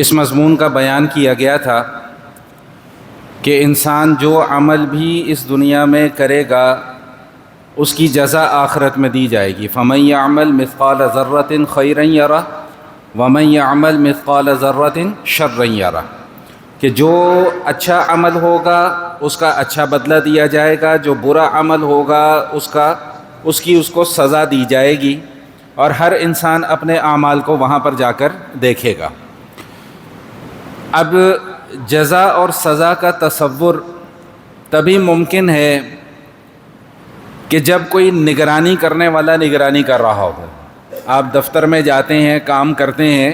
اس مضمون کا بیان کیا گیا تھا کہ انسان جو عمل بھی اس دنیا میں کرے گا اس کی جزا آخرت میں دی جائے گی۔ فَمَن يَعْمَلْ مِثْقَالَ ذَرَّةٍ خَيْرًا يَرَهُ وَمَن يَعْمَلْ مِثْقَالَ ذَرَّةٍ شَرًّا يَرَهُ، کہ جو اچھا عمل ہوگا اس کا اچھا بدلہ دیا جائے گا، جو برا عمل ہوگا اس کو سزا دی جائے گی، اور ہر انسان اپنے اعمال کو وہاں پر جا کر دیکھے گا۔ اب جزا اور سزا کا تصور تبھی ممکن ہے کہ جب کوئی نگرانی کرنے والا نگرانی کر رہا ہو۔ آپ دفتر میں جاتے ہیں، کام کرتے ہیں،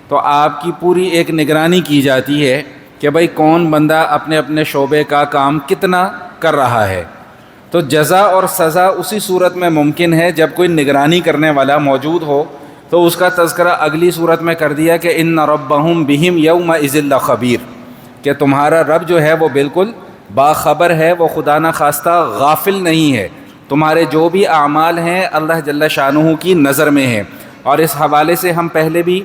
تو آپ کی پوری ایک نگرانی کی جاتی ہے کہ بھئی کون بندہ اپنے اپنے شعبے کا کام کتنا کر رہا ہے۔ تو جزا اور سزا اسی صورت میں ممکن ہے جب کوئی نگرانی کرنے والا موجود ہو، تو اس کا تذکرہ اگلی صورت میں کر دیا کہ ان ربہم بہم یومئذ لخبیر، کہ تمہارا رب جو ہے وہ بالکل باخبر ہے، وہ خدا نخواستہ غافل نہیں ہے، تمہارے جو بھی اعمال ہیں اللہ جل شانہ کی نظر میں ہیں۔ اور اس حوالے سے ہم پہلے بھی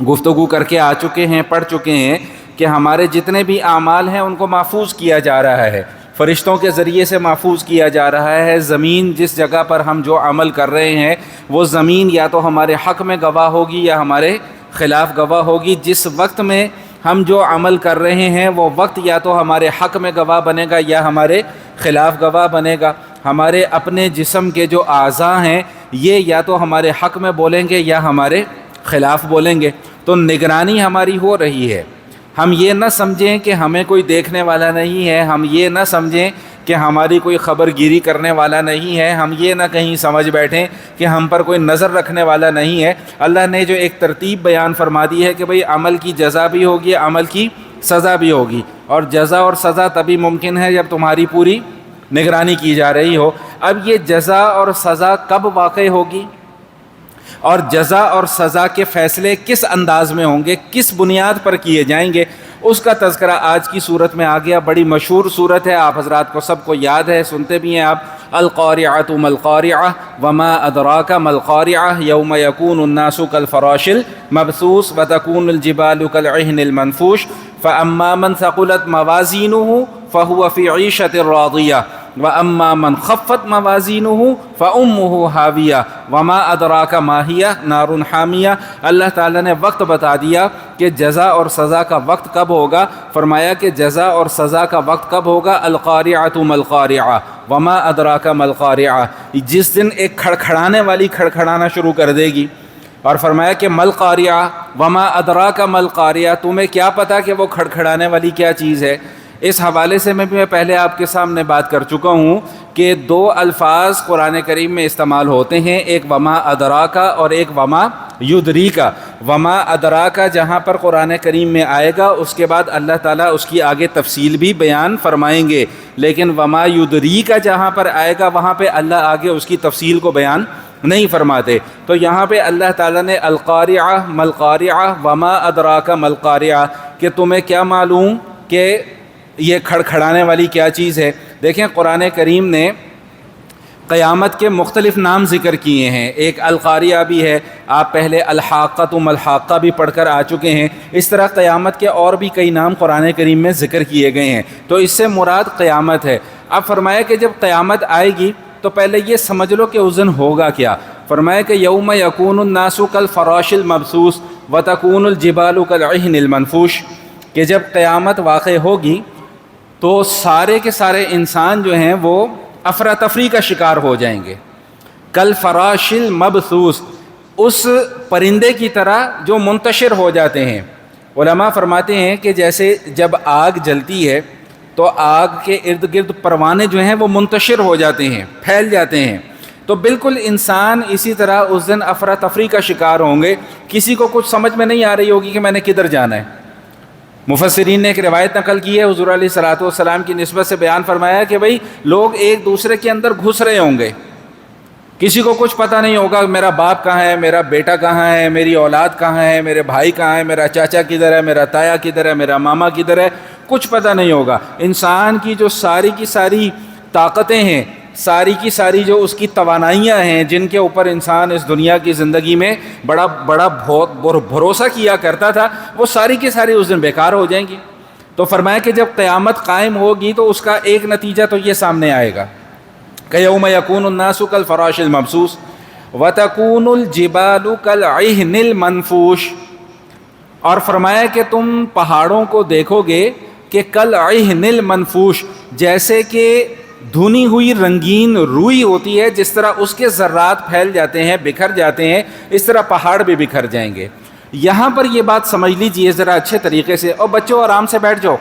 گفتگو کر کے آ چکے ہیں، پڑھ چکے ہیں کہ ہمارے جتنے بھی اعمال ہیں ان کو محفوظ کیا جا رہا ہے، فرشتوں کے ذریعے سے محفوظ کیا جا رہا ہے۔ زمین جس جگہ پر ہم جو عمل کر رہے ہیں وہ زمین یا تو ہمارے حق میں گواہ ہوگی یا ہمارے خلاف گواہ ہوگی۔ جس وقت میں ہم جو عمل کر رہے ہیں وہ وقت یا تو ہمارے حق میں گواہ بنے گا یا ہمارے خلاف گواہ بنے گا۔ ہمارے اپنے جسم کے جو اعضاء ہیں یہ یا تو ہمارے حق میں بولیں گے یا ہمارے خلاف بولیں گے۔ تو نگرانی ہماری ہو رہی ہے۔ ہم یہ نہ سمجھیں کہ ہمیں کوئی دیکھنے والا نہیں ہے، ہم یہ نہ سمجھیں کہ ہماری کوئی خبر گیری کرنے والا نہیں ہے، ہم یہ نہ کہیں سمجھ بیٹھیں کہ ہم پر کوئی نظر رکھنے والا نہیں ہے۔ اللہ نے جو ایک ترتیب بیان فرما دی ہے کہ بھئی عمل کی جزا بھی ہوگی، عمل کی سزا بھی ہوگی، اور جزا اور سزا تبھی ممکن ہے جب تمہاری پوری نگرانی کی جا رہی ہو۔ اب یہ جزا اور سزا کب واقع ہوگی اور جزا اور سزا کے فیصلے کس انداز میں ہوں گے، کس بنیاد پر کیے جائیں گے، اس کا تذکرہ آج کی صورت میں آ گیا۔ بڑی مشہور صورت ہے، آپ حضرات کو سب کو یاد ہے، سنتے بھی ہیں آپ۔ القارعۃ ما القارعۃ وما ادراک ما القارعۃ یوم یکون الناس کالفراش المبثوث وتکون الجبال کالعہن المنفوش فاما من ثقلت موازینہ فهو فی عیشۃ راضیہ واما من خفت موازینہ فامہ ہاویہ وما ادراک ما ہی نار حامیہ۔ اللہ تعالیٰ نے وقت بتا دیا کہ جزا اور سزا کا وقت کب ہوگا۔ فرمایا کہ جزا اور سزا کا وقت کب ہوگا؟ القارعۃ ما القارعۃ وما ادراک ما القارعۃ، جس دن ایک کھڑکھڑانے والی کھڑکھڑانا شروع کر دے گی۔ اور فرمایا کہ ما القارعۃ وما ادراک ما القارعۃ، تمہیں کیا پتا کہ وہ کھڑکھڑانے والی کیا چیز ہے۔ اس حوالے سے میں پہلے آپ کے سامنے بات کر چکا ہوں کہ دو الفاظ قرآن کریم میں استعمال ہوتے ہیں، ایک وما ادراکا اور ایک وما یدریکا۔ وما ادراکا جہاں پر قرآن کریم میں آئے گا اس کے بعد اللہ تعالیٰ اس کی آگے تفصیل بھی بیان فرمائیں گے، لیکن وما یدریکا جہاں پر آئے گا وہاں پہ اللہ آگے اس کی تفصیل کو بیان نہیں فرماتے۔ تو یہاں پہ اللہ تعالیٰ نے القارعہ ما القارعہ وما ادراک ما القارعہ، کہ تمہیں کیا معلوم کہ یہ کھڑکھڑانے والی کیا چیز ہے۔ دیکھیں قرآن کریم نے قیامت کے مختلف نام ذکر کیے ہیں، ایک القاریہ بھی ہے، آپ پہلے الحاقۃ ما الحاقہ بھی پڑھ کر آ چکے ہیں۔ اس طرح قیامت کے اور بھی کئی نام قرآن کریم میں ذکر کیے گئے ہیں، تو اس سے مراد قیامت ہے۔ اب فرمایا کہ جب قیامت آئے گی تو پہلے یہ سمجھ لو کہ اس دن ہوگا کیا۔ فرمایا کہ یوم یکون الناس کالفراش المبثوث وتکون الجبال کالعہن المنفوش، کہ جب قیامت واقع ہوگی تو سارے کے سارے انسان جو ہیں وہ افراتفری کا شکار ہو جائیں گے۔ کالفراش المبثوث، اس پرندے کی طرح جو منتشر ہو جاتے ہیں۔ علماء فرماتے ہیں کہ جیسے جب آگ جلتی ہے تو آگ کے ارد گرد پروانے جو ہیں وہ منتشر ہو جاتے ہیں، پھیل جاتے ہیں، تو بالکل انسان اسی طرح اس دن افراتفری کا شکار ہوں گے۔ کسی کو کچھ سمجھ میں نہیں آ رہی ہوگی کہ میں نے کدھر جانا ہے۔ مفسرین نے ایک روایت نقل کی ہے، حضور علیہ الصلوۃ والسلام کی نسبت سے بیان فرمایا کہ بھئی لوگ ایک دوسرے کے اندر گھس رہے ہوں گے، کسی کو کچھ پتہ نہیں ہوگا میرا باپ کہاں ہے، میرا بیٹا کہاں ہے، میری اولاد کہاں ہے، میرے بھائی کہاں ہے، میرا چاچا کدھر ہے، میرا تایا کدھر ہے، میرا ماما کدھر ہے، کچھ پتہ نہیں ہوگا۔ انسان کی جو ساری کی ساری طاقتیں ہیں ساری کی ساری جو اس کی توانائیاں ہیں جن کے اوپر انسان اس دنیا کی زندگی میں بڑا بہت بھروسہ کیا کرتا تھا، وہ ساری کی ساری اس دن بیکار ہو جائیں گی۔ تو فرمایا کہ جب قیامت قائم ہوگی تو اس کا ایک نتیجہ تو یہ سامنے آئے گا کہ یوم یکون الناس کالفراش المبثوث وتکون الجبال کالعہن المنفوش، اور فرمایا کہ تم پہاڑوں کو دیکھو گے کہ کالعہن المنفوش، جیسے کہ دھنی ہوئی رنگین روئی ہوتی ہے، جس طرح اس کے ذرات پھیل جاتے ہیں، بکھر جاتے ہیں، اس طرح پہاڑ بھی بکھر جائیں گے۔ یہاں پر یہ بات سمجھ لیجئے ذرا اچھے طریقے سے، اور بچوں آرام سے بیٹھ جاؤ،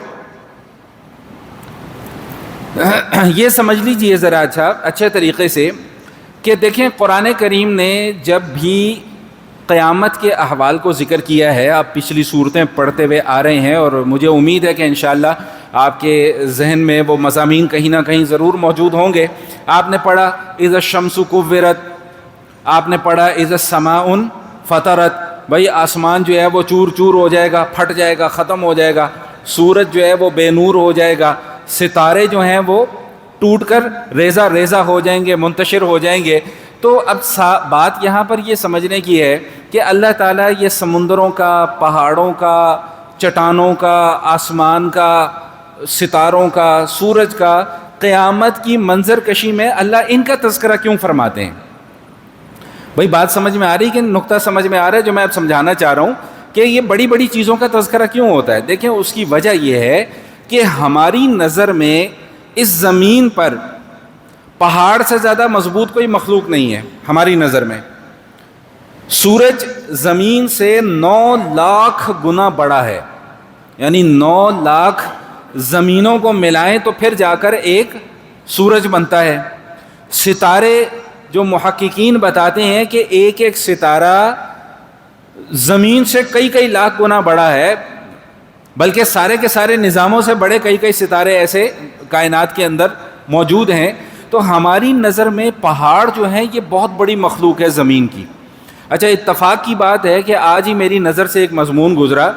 یہ سمجھ لیجئے ذرا اچھے طریقے سے کہ دیکھیں قرآن کریم نے جب بھی قیامت کے احوال کو ذکر کیا ہے، آپ پچھلی صورتیں پڑھتے ہوئے آ رہے ہیں، اور مجھے امید ہے کہ انشاءاللہ آپ کے ذہن میں وہ مضامین کہیں نہ کہیں ضرور موجود ہوں گے۔ آپ نے پڑھا اذا الشمس کورت، آپ نے پڑھا اذا السماء فطرت، بھائی آسمان جو ہے وہ چور چور ہو جائے گا، پھٹ جائے گا، ختم ہو جائے گا، سورج جو ہے وہ بے نور ہو جائے گا، ستارے جو ہیں وہ ٹوٹ کر ریزہ ریزہ ہو جائیں گے، منتشر ہو جائیں گے۔ تو اب بات یہاں پر یہ سمجھنے کی ہے کہ اللہ تعالیٰ یہ سمندروں کا، پہاڑوں کا، چٹانوں کا، آسمان کا، ستاروں کا، سورج کا، قیامت کی منظر کشی میں اللہ ان کا تذکرہ کیوں فرماتے ہیں؟ بھائی بات سمجھ میں آ رہی کہ نقطہ سمجھ میں آ رہا ہے جو میں اب سمجھانا چاہ رہا ہوں کہ یہ بڑی بڑی چیزوں کا تذکرہ کیوں ہوتا ہے؟ دیکھیں اس کی وجہ یہ ہے کہ ہماری نظر میں اس زمین پر پہاڑ سے زیادہ مضبوط کوئی مخلوق نہیں ہے۔ ہماری نظر میں سورج زمین سے 9 لاکھ گنا بڑا ہے، یعنی 9 لاکھ زمینوں کو ملائیں تو پھر جا کر ایک سورج بنتا ہے۔ ستارے جو محققین بتاتے ہیں کہ ایک ایک ستارہ زمین سے کئی لاکھ گنا بڑا ہے، بلکہ سارے کے سارے نظاموں سے بڑے کئی ستارے ایسے کائنات کے اندر موجود ہیں۔ تو ہماری نظر میں پہاڑ جو ہیں یہ بہت بڑی مخلوق ہے زمین کی۔ اچھا اتفاق کی بات ہے کہ آج ہی میری نظر سے ایک مضمون گزرا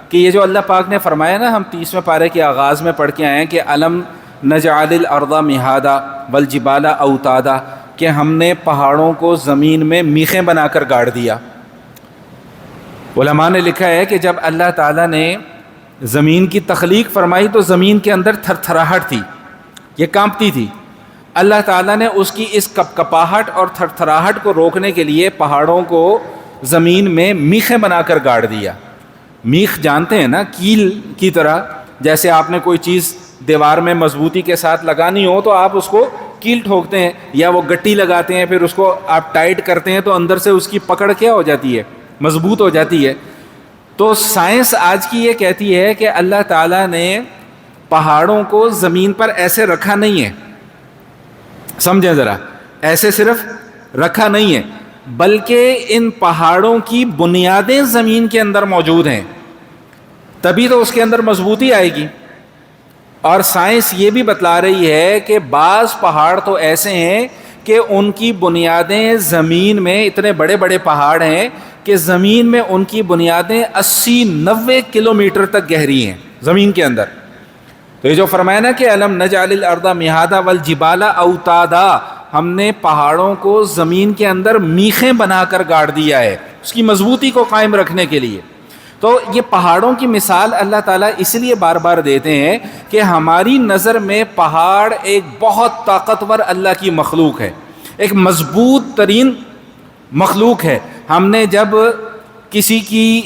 کہ یہ جو اللہ پاک نے فرمایا نا، ہم 30ویں پارے کے آغاز میں پڑھ کے آئے ہیں کہ الم نجعل الارض مہادا والجبال اوتادا، کہ ہم نے پہاڑوں کو زمین میں میخیں بنا کر گاڑ دیا۔ علماء نے لکھا ہے کہ جب اللہ تعالیٰ نے زمین کی تخلیق فرمائی تو زمین کے اندر تھر تھراہٹ تھی، یہ کانپتی تھی۔ اللہ تعالیٰ نے اس کی اس کپکپاہٹ اور تھر تھراہٹ کو روکنے کے لیے پہاڑوں کو زمین میں میخیں بنا کر گاڑ دیا۔ میخ جانتے ہیں نا، کیل کی طرح، جیسے آپ نے کوئی چیز دیوار میں مضبوطی کے ساتھ لگانی ہو تو آپ اس کو کیل ٹھوکتے ہیں، یا وہ گٹی لگاتے ہیں، پھر اس کو آپ ٹائٹ کرتے ہیں تو اندر سے اس کی پکڑ کیا ہو جاتی ہے؟ مضبوط ہو جاتی ہے۔ تو سائنس آج کی یہ کہتی ہے کہ اللہ تعالیٰ نے پہاڑوں کو زمین پر ایسے رکھا نہیں ہے، سمجھیں ذرا، ایسے صرف رکھا نہیں ہے، بلکہ ان پہاڑوں کی بنیادیں زمین کے اندر موجود ہیں، تبھی تو اس کے اندر مضبوطی آئے گی۔ اور سائنس یہ بھی بتلا رہی ہے کہ بعض پہاڑ تو ایسے ہیں کہ ان کی بنیادیں زمین میں، اتنے بڑے بڑے پہاڑ ہیں کہ زمین میں ان کی بنیادیں 80-90 کلومیٹر تک گہری ہیں زمین کے اندر۔ تو یہ جو فرمایا نا کہ الم نجعل الارض مہادا والجبال اوتادا، ہم نے پہاڑوں کو زمین کے اندر میخیں بنا کر گاڑ دیا ہے اس کی مضبوطی کو قائم رکھنے کے لیے۔ تو یہ پہاڑوں کی مثال اللہ تعالیٰ اس لیے بار بار دیتے ہیں کہ ہماری نظر میں پہاڑ ایک بہت طاقتور اللہ کی مخلوق ہے، ایک مضبوط ترین مخلوق ہے۔ ہم نے جب کسی کی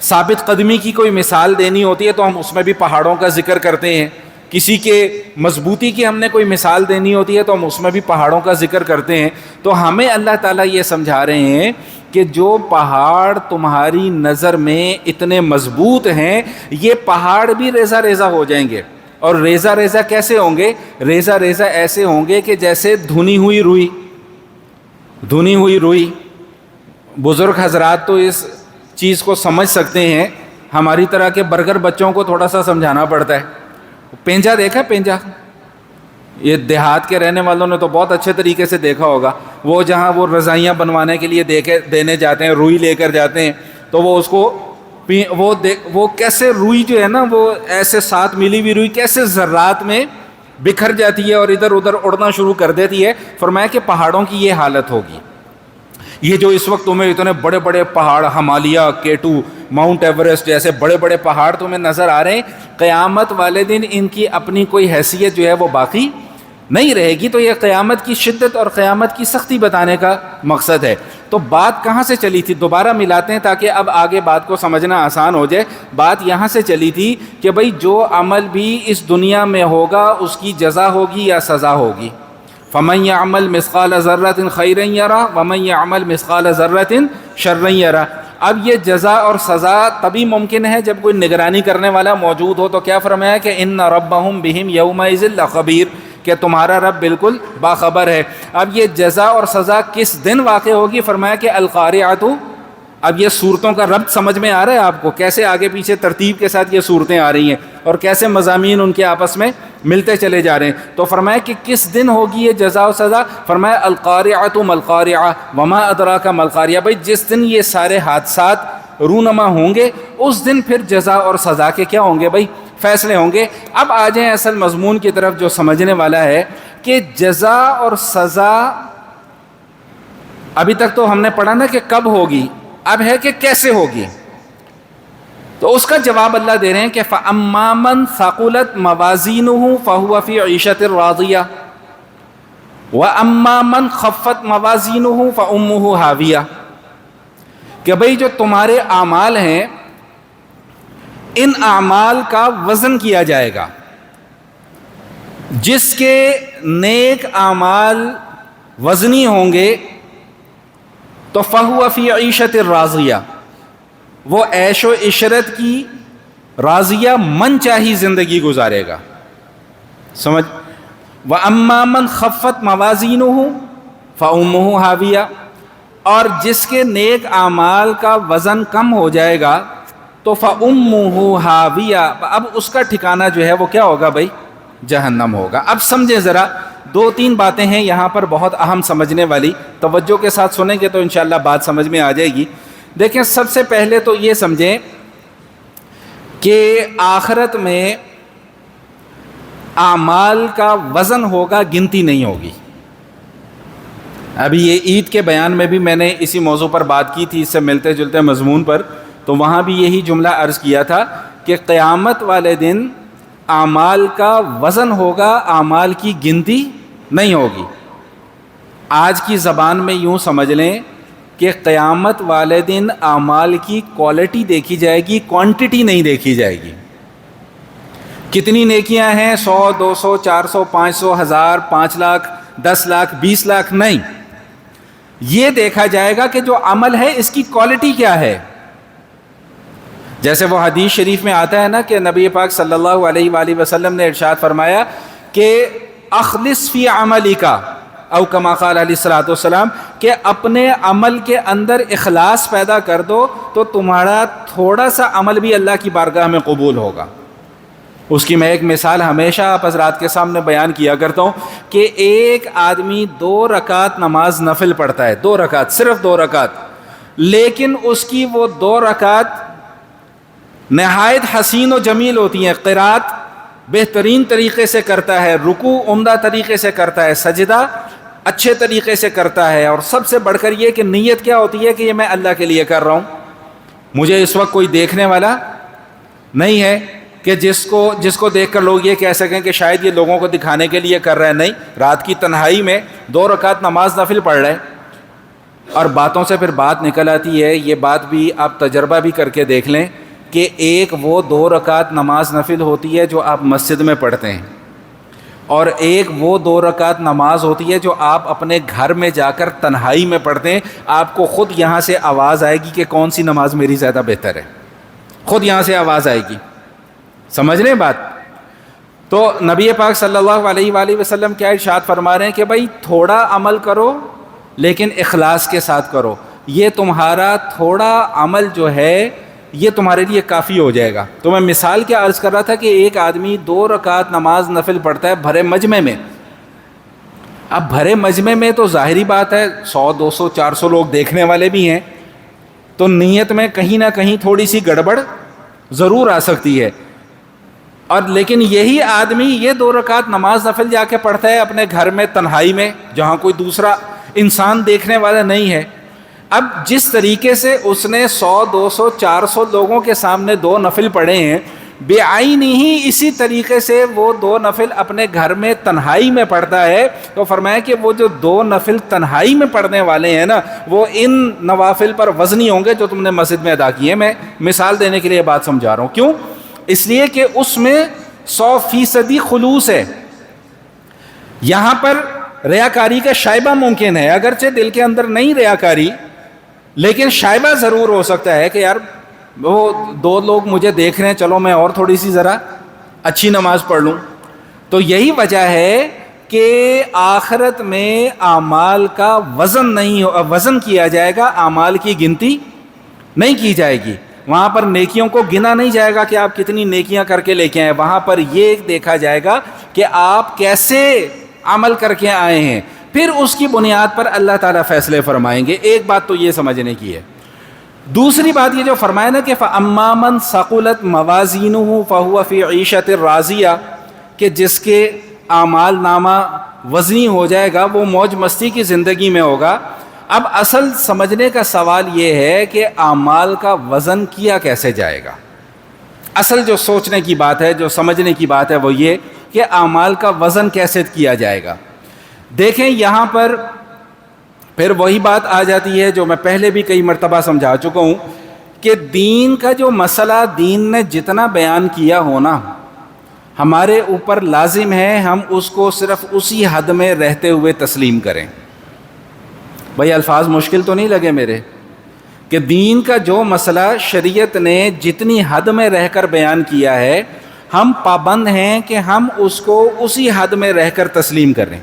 ثابت قدمی کی کوئی مثال دینی ہوتی ہے تو ہم اس میں بھی پہاڑوں کا ذکر کرتے ہیں، کسی کے مضبوطی کی ہم نے کوئی مثال دینی ہوتی ہے تو ہم اس میں بھی پہاڑوں کا ذکر کرتے ہیں۔ تو ہمیں اللہ تعالیٰ یہ سمجھا رہے ہیں کہ جو پہاڑ تمہاری نظر میں اتنے مضبوط ہیں، یہ پہاڑ بھی ریزہ ریزہ ہو جائیں گے۔ اور ریزہ ریزہ کیسے ہوں گے؟ ریزہ ریزہ ایسے ہوں گے کہ جیسے دھنی ہوئی روئی۔ بزرگ حضرات تو اس چیز کو سمجھ سکتے ہیں، ہماری طرح کے برگر بچوں کو تھوڑا سا سمجھانا پڑتا ہے۔ پینجا دیکھا؟ پینجا یہ دیہات کے رہنے والوں نے تو بہت اچھے طریقے سے دیکھا ہوگا، وہ جہاں وہ رضائیاں بنوانے کے لیے دینے جاتے ہیں، روئی لے کر جاتے ہیں، تو وہ اس کو وہ کیسے روئی جو ہے نا، وہ ایسے ساتھ ملی ہوئی روئی کیسے ذرات میں بکھر جاتی ہے اور ادھر ادھر اڑنا شروع کر دیتی ہے. فرمایا کہ پہاڑوں کی یہ حالت ہوگی. یہ جو اس وقت تمہیں اتنے بڑے بڑے پہاڑ، ہمالیہ، کیٹو، ماؤنٹ ایوریسٹ جیسے بڑے بڑے پہاڑ تمہیں نظر آ رہے ہیں، قیامت والے دن ان کی اپنی کوئی حیثیت جو ہے وہ باقی نہیں رہے گی. تو یہ قیامت کی شدت اور قیامت کی سختی بتانے کا مقصد ہے. تو بات کہاں سے چلی تھی؟ دوبارہ ملاتے ہیں تاکہ اب آگے بات کو سمجھنا آسان ہو جائے. بات یہاں سے چلی تھی کہ بھئی جو عمل بھی اس دنیا میں ہوگا اس کی جزا ہوگی یا سزا ہوگی. فَمَن يَعْمَلْ مِثْقَالَ ذَرَّةٍ خَيْرًا يَرَهُ وَمَن يَعْمَلْ مِثْقَالَ ذَرَّةٍ شَرًّا يَرَهُ. اب یہ جزا اور سزا تبھی ممکن ہے جب کوئی نگرانی کرنے والا موجود ہو. تو کیا فرمایا کہ إِنَّ رَبَّهُمْ بِهِمْ يَوْمَئِذٍ لَخَبِيرٌ، کہ تمہارا رب بالکل باخبر ہے. اب یہ جزا اور سزا کس دن واقع ہوگی؟ فرمایا کہ القارعۃ. اب یہ صورتوں کا ربط سمجھ میں آ رہا ہے آپ کو، کیسے آگے پیچھے ترتیب کے ساتھ یہ صورتیں آ رہی ہیں اور کیسے مضامین ان کے آپس میں ملتے چلے جا رہے ہیں. تو فرمایا کہ کس دن ہوگی یہ جزا و سزا؟ فرمایا القارعۃ ما القارعۃ وما ادراک ما القارعۃ. بھائی جس دن یہ سارے حادثات رونما ہوں گے اس دن پھر جزا اور سزا کے کیا ہوں گے بھائی؟ فیصلے ہوں گے. اب آ جائیں اصل مضمون کی طرف جو سمجھنے والا ہے کہ جزا اور سزا ابھی تک تو ہم نے پڑھا نا کہ کب ہوگی، اب ہے کہ کیسے ہوگی. تو اس کا جواب اللہ دے رہے ہیں کہ فَأَمَّا مَنْ ثَقُلَتْ مَوَازِينُهُ فَهُوَ فِي عِيشَةٍ رَاضِيَةٍ وَأَمَّا مَنْ خَفَّتْ مَوَازِينُهُ فَأُمُّهُ هَاوِيَةٌ. کہ بھئی جو تمہارے اعمال ہیں ان اعمال کا وزن کیا جائے گا. جس کے نیک اعمال وزنی ہوں گے تو فَهُوَ فِي عِيشَةٍ رَاضِيَةٍ، وہ عیش و عشرت کی راضیہ من چاہی زندگی گزارے گا. سمجھ. وَأَمَّا مَنْ خَفَّتْ مَوَازِينُهُ فَأُمُّهُ هَاوِيَةٌ، اور جس کے نیک اعمال کا وزن کم ہو جائے گا تو فَأُمُّهُ هَاوِيَةٌ، اب اس کا ٹھکانہ جو ہے وہ کیا ہوگا بھائی؟ جہنم ہوگا. اب سمجھیں ذرا، دو تین باتیں ہیں یہاں پر بہت اہم سمجھنے والی، توجہ کے ساتھ سنیں گے تو انشاءاللہ بات سمجھ میں آ جائے گی. دیکھیں سب سے پہلے تو یہ سمجھیں کہ آخرت میں اعمال کا وزن ہوگا، گنتی نہیں ہوگی. ابھی یہ عید کے بیان میں بھی میں نے اسی موضوع پر بات کی تھی، اس سے ملتے جلتے مضمون پر، تو وہاں بھی یہی جملہ عرض کیا تھا کہ قیامت والے دن اعمال کا وزن ہوگا، اعمال کی گنتی نہیں ہوگی. آج کی زبان میں یوں سمجھ لیں کہ قیامت والے دن اعمال کی کوالٹی دیکھی جائے گی، کوانٹٹی نہیں دیکھی جائے گی. کتنی نیکیاں ہیں، 100 200 400 500 1000 5 لاکھ 10 لاکھ 20 لاکھ، نہیں. یہ دیکھا جائے گا کہ جو عمل ہے اس کی کوالٹی کیا ہے. جیسے وہ حدیث شریف میں آتا ہے نا کہ نبی پاک صلی اللہ علیہ وآلہ وسلم نے ارشاد فرمایا کہ اخلص فی عملک، او کما قال علیہ الصلوۃ والسلام، کہ اپنے عمل کے اندر اخلاص پیدا کر دو تو تمہارا تھوڑا سا عمل بھی اللہ کی بارگاہ میں قبول ہوگا. اس کی میں ایک مثال ہمیشہ آپ حضرات کے سامنے بیان کیا کرتا ہوں کہ ایک آدمی 2 رکعت نماز نفل پڑھتا ہے، 2 رکعت، صرف 2 رکعت، لیکن اس کی وہ 2 رکعت نہایت حسین و جمیل ہوتی ہیں. قرات بہترین طریقے سے کرتا ہے، رکوع عمدہ طریقے سے کرتا ہے، سجدہ اچھے طریقے سے کرتا ہے، اور سب سے بڑھ کر یہ کہ نیت کیا ہوتی ہے کہ یہ میں اللہ کے لیے کر رہا ہوں. مجھے اس وقت کوئی دیکھنے والا نہیں ہے کہ جس کو دیکھ کر لوگ یہ کہہ سکیں کہ شاید یہ لوگوں کو دکھانے کے لیے کر رہا ہے. نہیں، رات کی تنہائی میں 2 رکعت نماز نفل پڑھ رہے ہیں. اور باتوں سے پھر بات نکل آتی ہے، یہ بات بھی آپ تجربہ بھی کر کے دیکھ لیں کہ ایک وہ 2 رکعت نماز نفل ہوتی ہے جو آپ مسجد میں پڑھتے ہیں، اور ایک وہ 2 رکعت نماز ہوتی ہے جو آپ اپنے گھر میں جا کر تنہائی میں پڑھتے ہیں. آپ کو خود یہاں سے آواز آئے گی کہ کون سی نماز میری زیادہ بہتر ہے، خود یہاں سے آواز آئے گی. سمجھ رہے ہیں بات؟ تو نبی پاک صلی اللہ علیہ وآلہ وسلم کیا ارشاد فرما رہے ہیں کہ بھائی تھوڑا عمل کرو لیکن اخلاص کے ساتھ کرو. یہ تمہارا تھوڑا عمل جو ہے یہ تمہارے لیے کافی ہو جائے گا. تو میں مثال کیا عرض کر رہا تھا کہ ایک آدمی 2 رکعت نماز نفل پڑھتا ہے بھرے مجمع میں. اب بھرے مجمع میں تو ظاہری بات ہے 100 200 400 لوگ دیکھنے والے بھی ہیں، تو نیت میں کہیں نہ کہیں تھوڑی سی گڑبڑ ضرور آ سکتی ہے. اور لیکن یہی آدمی یہ 2 رکعت نماز نفل جا کے پڑھتا ہے اپنے گھر میں تنہائی میں جہاں کوئی دوسرا انسان دیکھنے والا نہیں ہے. اب جس طریقے سے اس نے 100 200 400 لوگوں کے سامنے 2 نفل پڑھے ہیں، بے عینی ہی اسی طریقے سے وہ 2 نفل اپنے گھر میں تنہائی میں پڑھتا ہے. تو فرمایا کہ وہ جو 2 نفل تنہائی میں پڑھنے والے ہیں نا، وہ ان نوافل پر وزنی ہوں گے جو تم نے مسجد میں ادا کیے. میں مثال دینے کے لیے بات سمجھا رہا ہوں. کیوں؟ اس لیے کہ اس میں 100% خلوص ہے. یہاں پر ریاکاری کا شائبہ ممکن ہے، اگرچہ دل کے اندر نہیں ریاکاری، لیکن شائبہ ضرور ہو سکتا ہے کہ یار وہ 2 لوگ مجھے دیکھ رہے ہیں، چلو میں اور تھوڑی سی ذرا اچھی نماز پڑھ لوں. تو یہی وجہ ہے کہ آخرت میں اعمال کا وزن کیا جائے گا، اعمال کی گنتی نہیں کی جائے گی. وہاں پر نیکیوں کو گنا نہیں جائے گا کہ آپ کتنی نیکیاں کر کے لے کے آئے. وہاں پر یہ دیکھا جائے گا کہ آپ کیسے عمل کر کے آئے ہیں. پھر اس کی بنیاد پر اللہ تعالیٰ فیصلے فرمائیں گے. ایک بات تو یہ سمجھنے کی ہے. دوسری بات یہ جو فرمایا نا کہ فَأَمَّا مَنْ ثَقُلَتْ مَوَازِينُهُ فَهُوَ فِي عِيشَةٍ رَاضِيَةٍ، کہ جس کے اعمال نامہ وزنی ہو جائے گا وہ موج مستی کی زندگی میں ہوگا. اب اصل سمجھنے کا سوال یہ ہے کہ اعمال کا وزن کیا کیسے جائے گا. اصل جو سوچنے کی بات ہے، جو سمجھنے کی بات ہے، وہ یہ کہ اعمال کا وزن کیسے کیا جائے گا. دیکھیں یہاں پر پھر وہی بات آ جاتی ہے جو میں پہلے بھی کئی مرتبہ سمجھا چکا ہوں کہ دین کا جو مسئلہ دین نے جتنا بیان کیا ہونا، ہمارے اوپر لازم ہے ہم اس کو صرف اسی حد میں رہتے ہوئے تسلیم کریں. بھائی الفاظ مشکل تو نہیں لگے میرے؟ کہ دین کا جو مسئلہ شریعت نے جتنی حد میں رہ کر بیان کیا ہے، ہم پابند ہیں کہ ہم اس کو اسی حد میں رہ کر تسلیم کریں.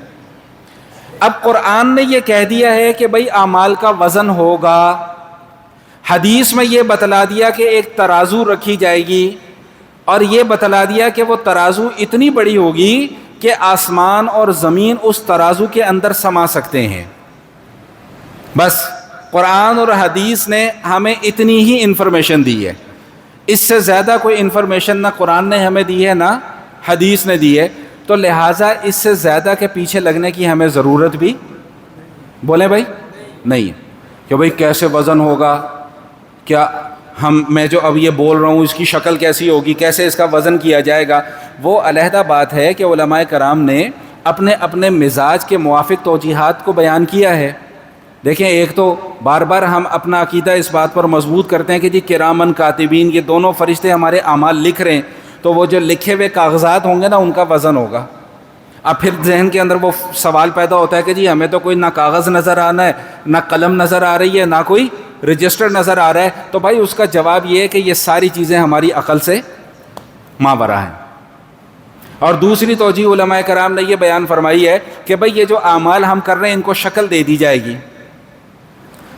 اب قرآن نے یہ کہہ دیا ہے کہ بھئی اعمال کا وزن ہوگا، حدیث میں یہ بتلا دیا کہ ایک ترازو رکھی جائے گی، اور یہ بتلا دیا کہ وہ ترازو اتنی بڑی ہوگی کہ آسمان اور زمین اس ترازو کے اندر سما سکتے ہیں. بس قرآن اور حدیث نے ہمیں اتنی ہی انفارمیشن دی ہے. اس سے زیادہ کوئی انفارمیشن نہ قرآن نے ہمیں دی ہے نہ حدیث نے دی ہے. تو لہٰذا اس سے زیادہ کے پیچھے لگنے کی ہمیں ضرورت بھی بولیں بھائی نہیں کہ بھائی کیسے وزن ہوگا، کیا میں جو اب یہ بول رہا ہوں اس کی شکل کیسی ہوگی، کیسے اس کا وزن کیا جائے گا. وہ علیحدہ بات ہے کہ علماء کرام نے اپنے اپنے مزاج کے موافق توجیحات کو بیان کیا ہے. دیکھیں ایک تو بار بار ہم اپنا عقیدہ اس بات پر مضبوط کرتے ہیں کہ جی کرامن کاتبین، یہ دونوں فرشتے ہمارے اعمال لکھ رہے ہیں، تو وہ جو لکھے ہوئے کاغذات ہوں گے نا ان کا وزن ہوگا. اب پھر ذہن کے اندر وہ سوال پیدا ہوتا ہے کہ جی ہمیں تو کوئی نہ کاغذ نظر آنا ہے، نہ قلم نظر آ رہی ہے، نہ کوئی رجسٹر نظر آ رہا ہے. تو بھائی اس کا جواب یہ ہے کہ یہ ساری چیزیں ہماری عقل سے ماورا ہیں. اور دوسری توجیہ علماء کرام نے یہ بیان فرمائی ہے کہ بھئی یہ جو اعمال ہم کر رہے ہیں ان کو شکل دے دی جائے گی،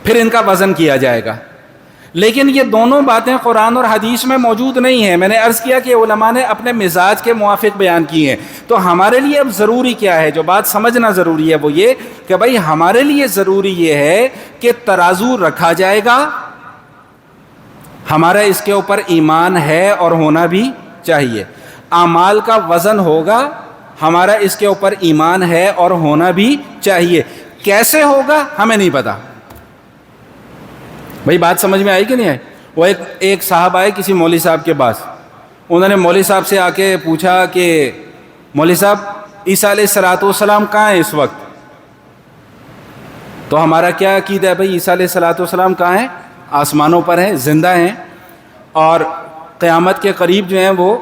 پھر ان کا وزن کیا جائے گا. لیکن یہ دونوں باتیں قرآن اور حدیث میں موجود نہیں ہیں. میں نے عرض کیا کہ علماء نے اپنے مزاج کے موافق بیان کی ہیں. تو ہمارے لیے اب ضروری کیا ہے، جو بات سمجھنا ضروری ہے وہ یہ کہ بھئی ہمارے لیے ضروری یہ ہے کہ ترازو رکھا جائے گا، ہمارا اس کے اوپر ایمان ہے اور ہونا بھی چاہیے. اعمال کا وزن ہوگا، ہمارا اس کے اوپر ایمان ہے اور ہونا بھی چاہیے. کیسے ہوگا ہمیں نہیں پتا. بھائی بات سمجھ میں آئی کہ نہیں آئی؟ وہ ایک صاحب آئے کسی مولوی صاحب کے پاس، انہوں نے مولوی صاحب سے آ کے پوچھا کہ مولوی صاحب عیسیٰ علیہ السلام کہاں ہیں اس وقت؟ تو ہمارا کیا عقیدہ ہے بھائی عیسیٰ علیہ السلام کہاں ہیں؟ آسمانوں پر ہیں، زندہ ہیں، اور قیامت کے قریب جو ہیں وہ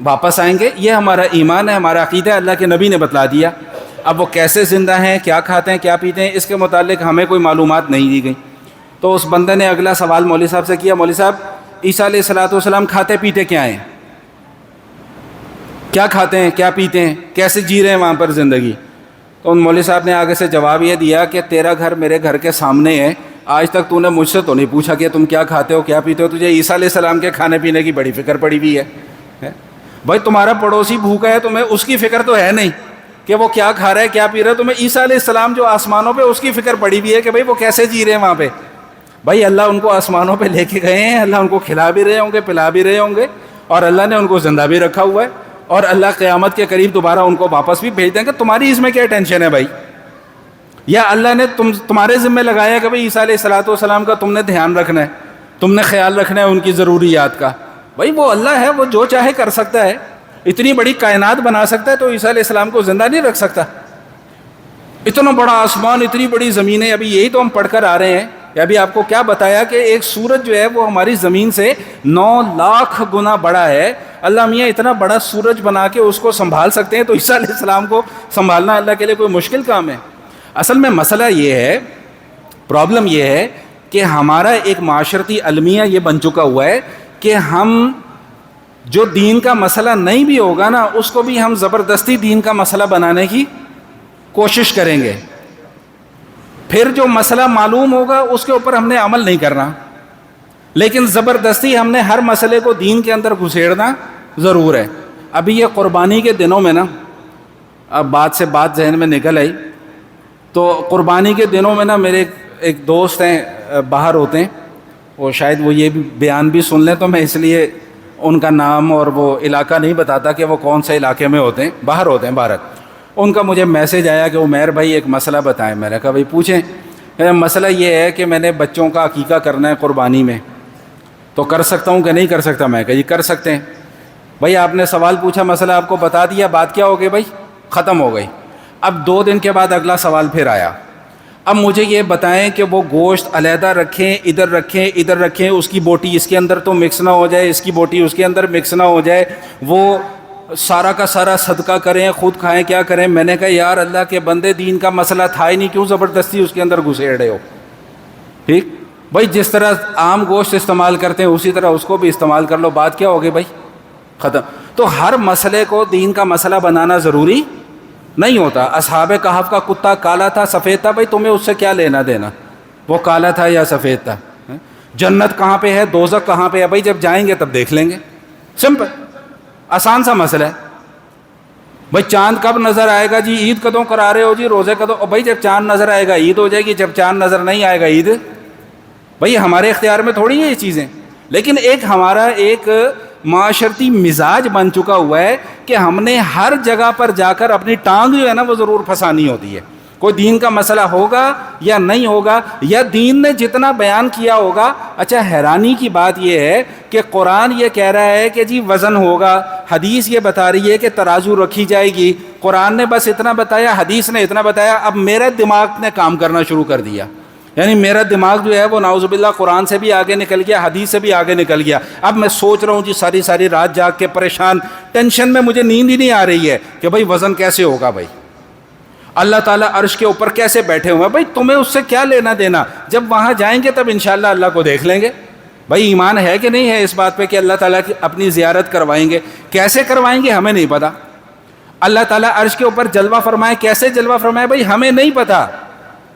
واپس آئیں گے. یہ ہمارا ایمان ہے، ہمارا عقیدہ ہے، اللہ کے نبی نے بتلا دیا. اب وہ کیسے زندہ ہیں، کیا کھاتے ہیں، کیا پیتے ہیں، اس کے متعلق ہمیں کوئی معلومات نہیں دی گئی. تو اس بندے نے اگلا سوال مولوی صاحب سے کیا، مولوی صاحب عیسیٰ علیہ السلام کھاتے پیتے کیا ہیں، کیا کھاتے ہیں، کیا پیتے ہیں، کیسے جی رہے ہیں وہاں پر زندگی؟ تو ان مولوی صاحب نے آگے سے جواب یہ دیا کہ تیرا گھر میرے گھر کے سامنے ہے، آج تک تو نے مجھ سے تو نہیں پوچھا کہ تم کیا کھاتے ہو، کیا پیتے ہو، تجھے عیسیٰ علیہ السلام کے کھانے پینے کی بڑی فکر پڑی ہوئی ہے. بھائی تمہارا پڑوسی بھوکا ہے، تمہیں اس کی فکر تو ہے نہیں کہ وہ کیا کھا رہا ہے، کیا پی رہا ہے. تمہیں عیسیٰ علیہ السلام جو آسمانوں پہ اس کی فکر پڑی ہوئی ہے کہ بھائی وہ کیسے جی رہے ہیں وہاں پہ. بھائی اللہ ان کو آسمانوں پہ لے کے گئے ہیں، اللہ ان کو کھلا بھی رہے ہوں گے، پلا بھی رہے ہوں گے، اور اللہ نے ان کو زندہ بھی رکھا ہوا ہے، اور اللہ قیامت کے قریب دوبارہ ان کو واپس بھی بھیج دیں گے. تمہاری اس میں کیا ٹینشن ہے بھائی؟ یا اللہ نے تمہارے ذمہ لگایا کہ بھائی عیسیٰ علیہ الصلوۃ والسلام کا تم نے دھیان رکھنا ہے، تم نے خیال رکھنا ہے ان کی ضروریات کا. بھائی وہ اللہ ہے، وہ جو چاہے کر سکتا ہے. اتنی بڑی کائنات بنا سکتا ہے تو عیسیٰ علیہ السلام کو زندہ نہیں رکھ سکتا؟ اتنا بڑا آسمان، اتنی بڑی زمینیں، ابھی یہی تو ہم پڑھ کر آ رہے ہیں. ابھی آپ کو کیا بتایا کہ ایک سورج جو ہے وہ ہماری زمین سے 9 لاکھ گنا بڑا ہے. اللہ میاں اتنا بڑا سورج بنا کے اس کو سنبھال سکتے ہیں، تو عیسیٰ علیہ السلام کو سنبھالنا اللہ کے لیے کوئی مشکل کام ہے؟ اصل میں مسئلہ یہ ہے، پرابلم یہ ہے کہ ہمارا ایک معاشرتی المیہ یہ بن چکا ہوا ہے کہ ہم جو دین کا مسئلہ نہیں بھی ہوگا نا، اس کو بھی ہم زبردستی دین کا مسئلہ بنانے کی کوشش کریں گے. پھر جو مسئلہ معلوم ہوگا اس کے اوپر ہم نے عمل نہیں کرنا، لیکن زبردستی ہم نے ہر مسئلے کو دین کے اندر گھسیڑنا ضرور ہے. ابھی یہ قربانی کے دنوں میں نا، اب بات سے بات ذہن میں نکل آئی، تو قربانی کے دنوں میں نا میرے ایک دوست ہیں، باہر ہوتے ہیں، وہ شاید وہ یہ بھی بیان بھی سن لیں، تو میں اس لیے ان کا نام اور وہ علاقہ نہیں بتاتا کہ وہ کون سے علاقے میں ہوتے ہیں، باہر ہوتے ہیں بھارت. ان کا مجھے میسج آیا کہ عمیر بھائی ایک مسئلہ بتائیں. میں نے کہا بھائی پوچھیں. مسئلہ یہ ہے کہ میں نے بچوں کا عقیقہ کرنا ہے قربانی میں، تو کر سکتا ہوں کہ نہیں کر سکتا؟ میں کہا جی کر سکتے ہیں. بھائی آپ نے سوال پوچھا، مسئلہ آپ کو بتا دیا، بات کیا ہو گئی بھائی؟ ختم ہو گئی. اب 2 دن کے بعد اگلا سوال پھر آیا. اب مجھے یہ بتائیں کہ وہ گوشت علیحدہ رکھیں، ادھر رکھیں، ادھر رکھیں، اس کی بوٹی اس کے اندر تو مکس نہ ہو جائے، اس کی بوٹی اس کے اندر مکس نہ ہو جائے، وہ سارا کا سارا صدقہ کریں، خود کھائیں، کیا کریں؟ میں نے کہا یار اللہ کے بندے، دین کا مسئلہ تھا ہی نہیں، کیوں زبردستی اس کے اندر گھسیڑ رہے ہو؟ ٹھیک بھائی، جس طرح عام گوشت استعمال کرتے ہیں اسی طرح اس کو بھی استعمال کر لو، بات کیا ہوگی بھائی؟ ختم. تو ہر مسئلے کو دین کا مسئلہ بنانا ضروری نہیں ہوتا. اصحاب کہف کا کتا کالا تھا سفید تھا، بھائی تمہیں اس سے کیا لینا دینا، وہ کالا تھا یا سفید تھا؟ جنت کہاں پہ ہے، دوزخ کہاں پہ ہے؟ بھائی جب جائیں گے تب دیکھ لیں گے. سمپل، آسان سا مسئلہ ہے. بھائی چاند کب نظر آئے گا جی؟ عید کدوں کرا رہے ہو جی؟ روزے کدوں؟ بھائی جب چاند نظر آئے گا عید ہو جائے گی، جب چاند نظر نہیں آئے گا عید. بھئی ہمارے اختیار میں تھوڑی ہیں یہ چیزیں، لیکن ایک ہمارا ایک معاشرتی مزاج بن چکا ہوا ہے کہ ہم نے ہر جگہ پر جا کر اپنی ٹانگ جو ہے نا وہ ضرور پھنسانی ہوتی ہے. کوئی دین کا مسئلہ ہوگا یا نہیں ہوگا، یا دین نے جتنا بیان کیا ہوگا. اچھا حیرانی کی بات یہ ہے کہ قرآن یہ کہہ رہا ہے کہ جی وزن ہوگا، حدیث یہ بتا رہی ہے کہ ترازو رکھی جائے گی. قرآن نے بس اتنا بتایا، حدیث نے اتنا بتایا. اب میرے دماغ نے کام کرنا شروع کر دیا، یعنی میرا دماغ جو ہے وہ نعوذ باللہ قرآن سے بھی آگے نکل گیا، حدیث سے بھی آگے نکل گیا. اب میں سوچ رہا ہوں جی، ساری رات جاگ کے پریشان، ٹینشن میں، مجھے نیند ہی نہیں آ رہی ہے کہ بھائی وزن کیسے ہوگا، بھائی اللہ تعالیٰ عرش کے اوپر کیسے بیٹھے ہوئے ہیں. بھائی تمہیں اس سے کیا لینا دینا؟ جب وہاں جائیں گے تب انشاءاللہ اللہ کو دیکھ لیں گے. بھائی ایمان ہے کہ نہیں ہے اس بات پہ کہ اللہ تعالیٰ کی اپنی زیارت کروائیں گے؟ کیسے کروائیں گے ہمیں نہیں پتا. اللہ تعالیٰ عرش کے اوپر جلوہ فرمائے، کیسے جلوہ فرمائے بھائی ہمیں نہیں پتا،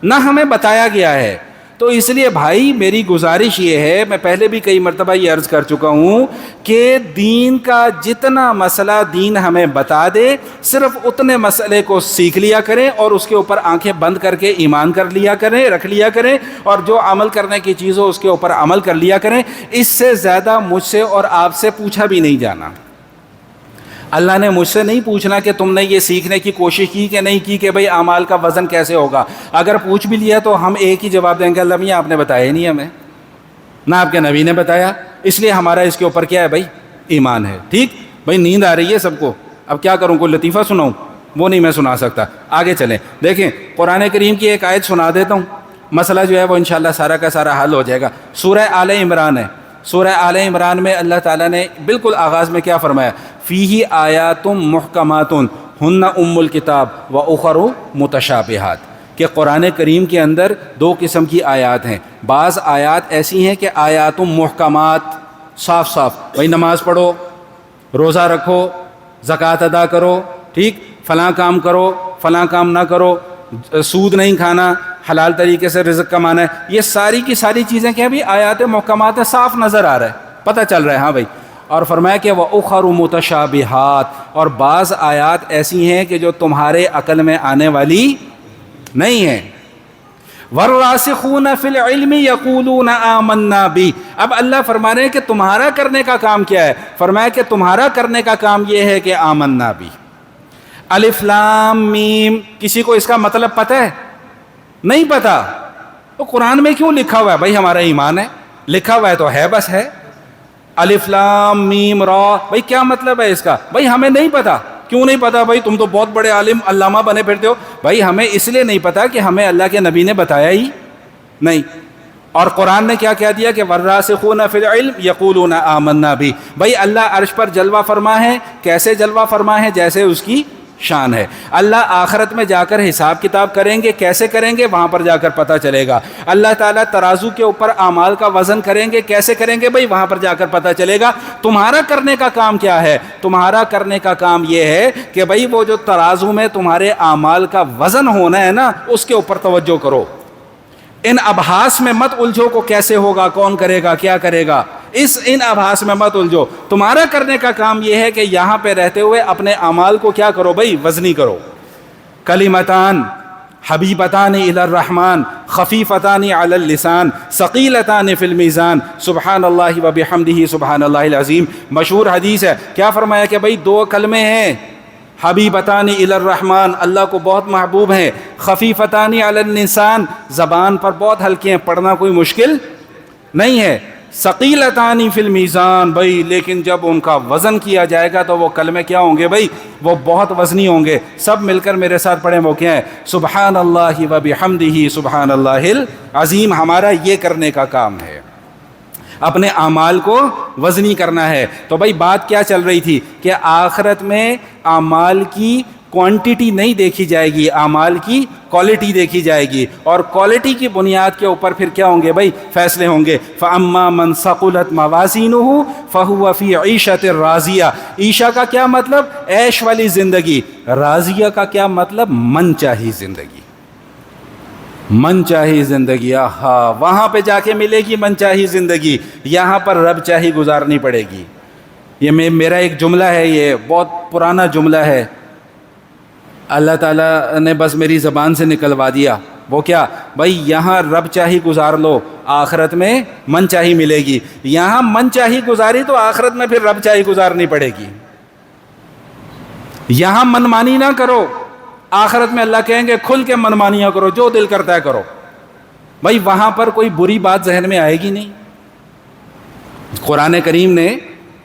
نہ ہمیں بتایا گیا ہے. تو اس لیے بھائی میری گزارش یہ ہے، میں پہلے بھی کئی مرتبہ یہ عرض کر چکا ہوں کہ دین کا جتنا مسئلہ دین ہمیں بتا دے، صرف اتنے مسئلے کو سیکھ لیا کریں اور اس کے اوپر آنکھیں بند کر کے ایمان کر لیا کریں، رکھ لیا کریں، اور جو عمل کرنے کی چیز ہو اس کے اوپر عمل کر لیا کریں. اس سے زیادہ مجھ سے اور آپ سے پوچھا بھی نہیں جانا. اللہ نے مجھ سے نہیں پوچھنا کہ تم نے یہ سیکھنے کی کوشش کی کہ نہیں کی کہ بھئی اعمال کا وزن کیسے ہوگا. اگر پوچھ بھی لیا تو ہم ایک ہی جواب دیں گے، اللہ میاں آپ نے بتایا ہی نہیں ہمیں، نہ آپ کے نبی نے بتایا، اس لیے ہمارا اس کے اوپر کیا ہے بھائی؟ ایمان ہے. ٹھیک بھائی، نیند آ رہی ہے سب کو، اب کیا کروں؟ کوئی لطیفہ سناؤں؟ وہ نہیں میں سنا سکتا. آگے چلیں، دیکھیں قرآن کریم کی ایک آیت سنا دیتا ہوں، مسئلہ جو ہے وہ انشاءاللہ سارا کا سارا حل ہو جائے گا. سورہ آل عمران ہے. سورہ آل عمران میں اللہ تعالیٰ نے بالکل آغاز میں کیا فرمایا؟ فیہ آیات محکمات ہن ام الکتاب و اخر متشابہات، کہ قرآن کریم کے اندر 2 قسم کی آیات ہیں. بعض آیات ایسی ہیں کہ آیات محکمات، صاف صاف، بھائی نماز پڑھو، روزہ رکھو، زکوٰۃ ادا کرو، ٹھیک، فلاں کام کرو، فلاں کام نہ کرو، سود نہیں کھانا، حلال طریقے سے رزق کمانا ہے. یہ ساری کی ساری چیزیں کیا بھی آیات محکمات ہیں، صاف نظر آ رہا ہے، پتہ چل رہا ہے ہاں بھائی. اور فرمایا کہ وَأُخَرُ مُتَشَابِهَاتٌ، اور بعض آیات ایسی ہیں کہ جو تمہارے عقل میں آنے والی نہیں ہیں. والراسخون فی العلم یقولون آمنا بہ. اب اللہ فرما رہے ہیں کہ تمہارا کرنے کا کام کیا ہے؟ فرمایا کہ تمہارا کرنے کا کام یہ ہے کہ آمنا بہ. الف لام میم، کسی کو اس کا مطلب پتہ ہے؟ نہیں پتا. تو قرآن میں کیوں لکھا ہوا ہے؟ بھائی ہمارا ایمان ہے، لکھا ہوا ہے تو ہے، بس ہے. الف لام میم را، بھائی کیا مطلب ہے اس کا؟ بھائی ہمیں نہیں پتا. کیوں نہیں پتا؟ بھائی تم تو بہت بڑے عالم علامہ بنے پھرتے ہو. بھائی ہمیں اس لیے نہیں پتا کہ ہمیں اللہ کے نبی نے بتایا ہی نہیں. اور قرآن نے کیا کہہ دیا کہ والراسخون فی العلم یقولون آمنا بہ. بھائی اللہ عرش پر جلوہ فرما ہے. کیسے جلوہ فرما ہے؟ جیسے اس کی شان ہے. اللہ آخرت میں جا کر حساب کتاب کریں گے. کیسے کریں گے؟ وہاں پر جا کر پتہ چلے گا. اللہ تعالیٰ ترازو کے اوپر اعمال کا وزن کریں گے. کیسے کریں گے؟ بھائی وہاں پر جا کر پتہ چلے گا. تمہارا کرنے کا کام کیا ہے؟ تمہارا کرنے کا کام یہ ہے کہ بھائی وہ جو ترازو میں تمہارے اعمال کا وزن ہونا ہے نا، اس کے اوپر توجہ کرو. ان ابحاث میں مت الجھو کو کیسے ہوگا، کون کرے گا، کیا کرے گا، ان ابحاث میں مت الجھو. تمہارا کرنے کا کام یہ ہے کہ یہاں پہ رہتے ہوئے اپنے اعمال کو کیا کرو بھائی؟ وزنی کرو. کلمتان حبیبتان الی الرحمن خفیفتان علی اللسان ثقیلتان فی المیزان سبحان اللہ و بحمدہ سبحان اللہ العظیم. مشہور حدیث ہے. کیا فرمایا کہ بھائی دو کلمے ہیں، حبیبتان الی الرحمن، اللہ کو بہت محبوب ہیں، خفیفتان علی اللسان، زبان پر بہت ہلکے ہیں، پڑھنا کوئی مشکل نہیں ہے، ثقیلتان فی المیزان. بھائی لیکن جب ان کا وزن کیا جائے گا تو وہ کلمے کیا ہوں گے بھائی؟ وہ بہت وزنی ہوں گے. سب مل کر میرے ساتھ پڑھیں. وہ کیا ہے؟ سبحان اللہ و بحمدہ سبحان اللہ العظیم. ہمارا یہ کرنے کا کام ہے، اپنے اعمال کو وزنی کرنا ہے. تو بھائی بات کیا چل رہی تھی کہ آخرت میں اعمال کی کوانٹیٹی نہیں دیکھی جائے گی، اعمال کی کوالٹی دیکھی جائے گی. اور کوالٹی کی بنیاد کے اوپر پھر کیا ہوں گے بھائی؟ فیصلے ہوں گے. فَأَمَّا مَنْ ثَقُلَتْ مَوَازِينُهُ فَهُوَ فِي عِيشَةٍ رَاضِيَةٍ. عیشہ کا کیا مطلب؟ عیش والی زندگی. راضیہ کا کیا مطلب؟ من چاہی زندگی. من چاہی زندگی، آہا، وہاں پہ جا کے ملے گی من چاہی زندگی. یہاں پر رب چاہی گزارنی پڑے گی. یہ میرا ایک جملہ ہے، یہ بہت پرانا جملہ ہے، اللہ تعالیٰ نے بس میری زبان سے نکلوا دیا. وہ کیا بھائی؟ یہاں رب چاہی گزار لو، آخرت میں من چاہی ملے گی. یہاں من چاہی گزاری تو آخرت میں پھر رب چاہی گزارنی پڑے گی. یہاں من مانی نہ کرو، آخرت میں اللہ کہیں گے کھل کے من مانیاں کرو، جو دل کرتا ہے کرو. بھائی وہاں پر کوئی بری بات ذہن میں آئے گی نہیں. قرآن کریم نے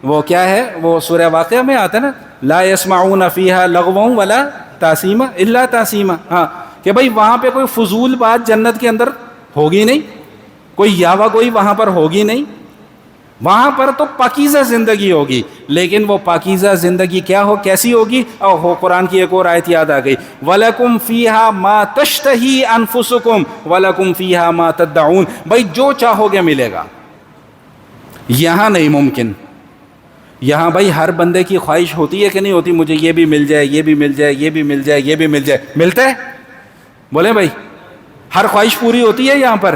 وہ کیا ہے، وہ سورہ واقعہ میں آتا ہے نا، لا يسمعون فیہا لغوا ولا تاثیما الا تاثیما. ہاں کہ بھائی وہاں پہ کوئی فضول بات جنت کے اندر ہوگی نہیں، کوئی یاوہ گوئی وہاں پر ہوگی نہیں. وہاں پر تو پاکیزہ زندگی ہوگی. لیکن وہ پاکیزہ زندگی کیا ہو، کیسی ہوگی؟ ہو قرآن کی ایک اور آیت یاد آ گئی، وَلَكُمْ فِيهَا مَا تَشْتَهِي أَنفُسُكُمْ وَلَكُمْ فِيهَا مَا تَدَّعُونَ. بھائی جو چاہو گے ملے گا. یہاں نہیں ممکن. یہاں بھائی ہر بندے کی خواہش ہوتی ہے کہ نہیں ہوتی؟ مجھے یہ بھی مل جائے، یہ بھی مل جائے، یہ بھی مل جائے، یہ بھی مل جائے. ملتا ہے؟ بولیں بھائی ہر خواہش پوری ہوتی ہے یہاں پر؟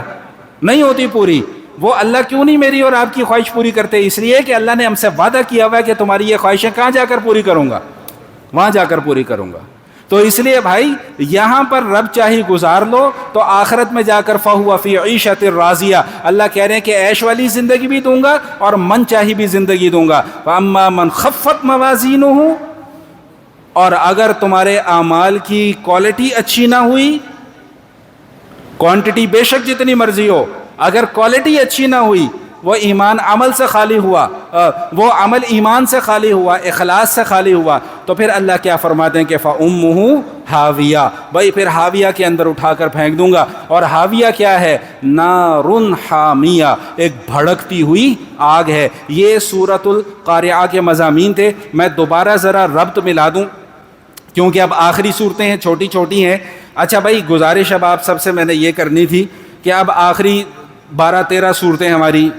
نہیں ہوتی پوری. وہ اللہ کیوں نہیں میری اور آپ کی خواہش پوری کرتے؟ اس لیے کہ اللہ نے ہم سے وعدہ کیا ہوا ہے کہ تمہاری یہ خواہشیں کہاں جا کر پوری کروں گا؟ وہاں جا کر پوری کروں گا. تو اس لیے بھائی یہاں پر رب چاہی گزار لو تو آخرت میں جا کر فَهُوَ فِي عِيشَةٍ رَاضِيَةٍ. اللہ کہہ رہے ہیں کہ عیش والی زندگی بھی دوں گا اور من چاہی بھی زندگی دوں گا. فَأَمَّا مَنْ خَفَّتْ مَوَازِينُهُ. اور اگر تمہارے اعمال کی کوالٹی اچھی نہ ہوئی، کوانٹٹی بے شک جتنی مرضی ہو، اگر کوالٹی اچھی نہ ہوئی، وہ ایمان عمل سے خالی ہوا، وہ عمل ایمان سے خالی ہوا، اخلاص سے خالی ہوا، تو پھر اللہ کیا فرماتے ہیں کہ فَأُمُّهُ حاویہ. بھائی پھر حاویہ کے اندر اٹھا کر پھینک دوں گا. اور حاویہ کیا ہے؟ نارٌ حامیہ، ایک بھڑکتی ہوئی آگ ہے. یہ سورۃ القارعہ کے مضامین تھے. میں دوبارہ ذرا ربط ملا دوں کیونکہ اب آخری صورتیں ہیں، چھوٹی چھوٹی ہیں. اچھا بھائی گزارش اب آپ سب سے میں نے یہ کرنی تھی کہ اب آخری 12-13 صورتیں ہماری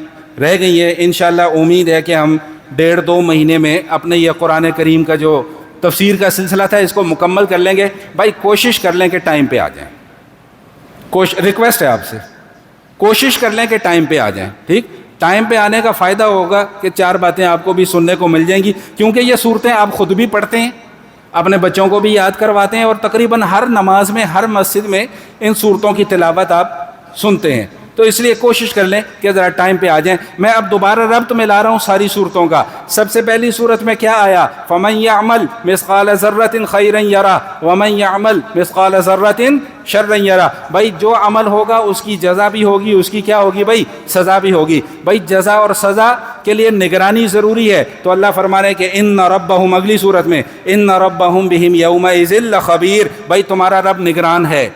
رہ گئی ہیں. انشاءاللہ امید ہے کہ ہم 1.5-2 مہینے میں اپنے یہ قرآن کریم کا جو تفسیر کا سلسلہ تھا اس کو مکمل کر لیں گے. بھائی کوشش کر لیں کہ ٹائم پہ آ جائیں. ریکویسٹ ہے آپ سے، کوشش کر لیں کہ ٹائم پہ آ جائیں. ٹھیک؟ ٹائم پہ آنے کا فائدہ ہوگا کہ 4 باتیں آپ کو بھی سننے کو مل جائیں گی، کیونکہ یہ صورتیں آپ خود بھی پڑھتے ہیں اپنے بچوں کو بھی یاد کرواتے ہیں اور تقریباً ہر نماز میں ہر مسجد میں ان صورتوں کی تلاوت آپ سنتے ہیں. تو اس لیے کوشش کر لیں کہ ذرا ٹائم پہ آ جائیں. میں اب دوبارہ ربط میں لا رہا ہوں ساری صورتوں کا. سب سے پہلی صورت میں کیا آیا؟ فَمَن يَعْمَلْ مِثْقَالَ ذَرَّةٍ خَيْرًا يَرَهُ وَمَن يَعْمَلْ مِثْقَالَ ذَرَّةٍ شَرًّا يَرَهُ. بھائی جو عمل ہوگا اس کی جزا بھی ہوگی, اس کی کیا ہوگی بھائی؟ سزا بھی ہوگی. بھائی جزا اور سزا کے لیے نگرانی ضروری ہے. تو اللہ فرما رہے ہیں کہ ان ربہم, اگلی صورت میں ان ربہم بہم یومئذ لخبیر. بھائی تمہارا رب نگران ہے,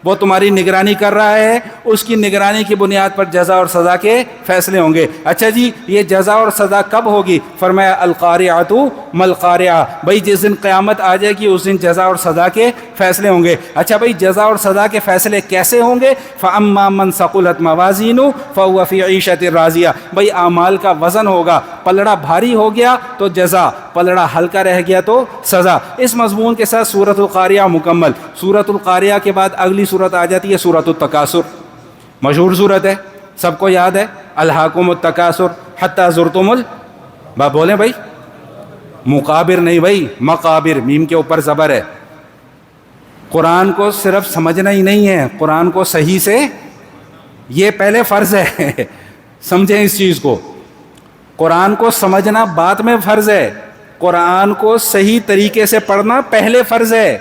وہ تمہاری نگرانی کر رہا ہے, اس کی نگرانی کی بنیاد پر جزا اور سزا کے فیصلے ہوں گے. اچھا جی, یہ جزا اور سزا کب ہوگی؟ فرمایا القارعۃ ما القارعہ. بھائی جس دن قیامت آ جائے گی اس دن جزا اور سزا کے فیصلے ہوں گے. اچھا بھائی جزا اور سزا کے فیصلے کیسے ہوں گے؟ فاما من ثقلت موازینہ فهو فی عیشۃ راضیہ. بھائی اعمال کا وزن ہوگا, پلڑا بھاری ہو گیا تو جزا, پلڑا ہلکا رہ گیا تو سزا. اس مضمون کے ساتھ سورۃ القاریہ مکمل. سورۃ القاریہ کے بعد اگلی سورت آ جاتی ہے سورۃ التکاثر. مشہور سورت ہے, سب کو یاد ہے. الہاکم التکاثر حتی زرتم بولیں بھائی, مقابر نہیں بھائی, مقابر, میم کے اوپر زبر ہے. قرآن کو صرف سمجھنا ہی نہیں ہے, قرآن کو صحیح سے, یہ پہلے فرض ہے سمجھیں اس چیز کو. قرآن کو سمجھنا بعد میں فرض ہے, قرآن کو صحیح طریقے سے پڑھنا پہلے فرض ہے.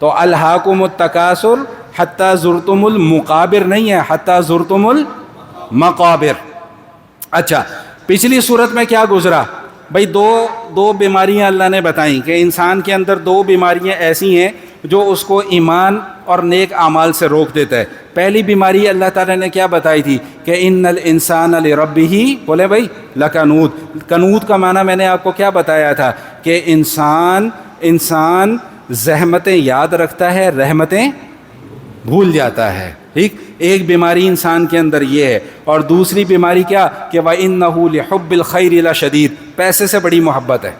تو الہاکم التکاثر حتی زرتم المقابر نہیں ہے, حتی زرتم المقابر. اچھا پچھلی صورت میں کیا گزرا بھائی؟ دو بیماریاں اللہ نے بتائیں کہ انسان کے اندر دو بیماریاں ایسی ہیں جو اس کو ایمان اور نیک اعمال سے روک دیتا ہے. پہلی بیماری اللہ تعالیٰ نے کیا بتائی تھی کہ ان الانسان لربہ, بولے بھائی, لکنود. کنود کا معنی میں نے آپ کو کیا بتایا تھا کہ انسان زحمتیں یاد رکھتا ہے, رحمتیں بھول جاتا ہے. ٹھیک, ایک بیماری انسان کے اندر یہ ہے. اور دوسری بیماری کیا کہ وَإِنَّهُ لِحُبِّ الْخَيْرِ لَشَدِيدٌ, پیسے سے بڑی محبت ہے.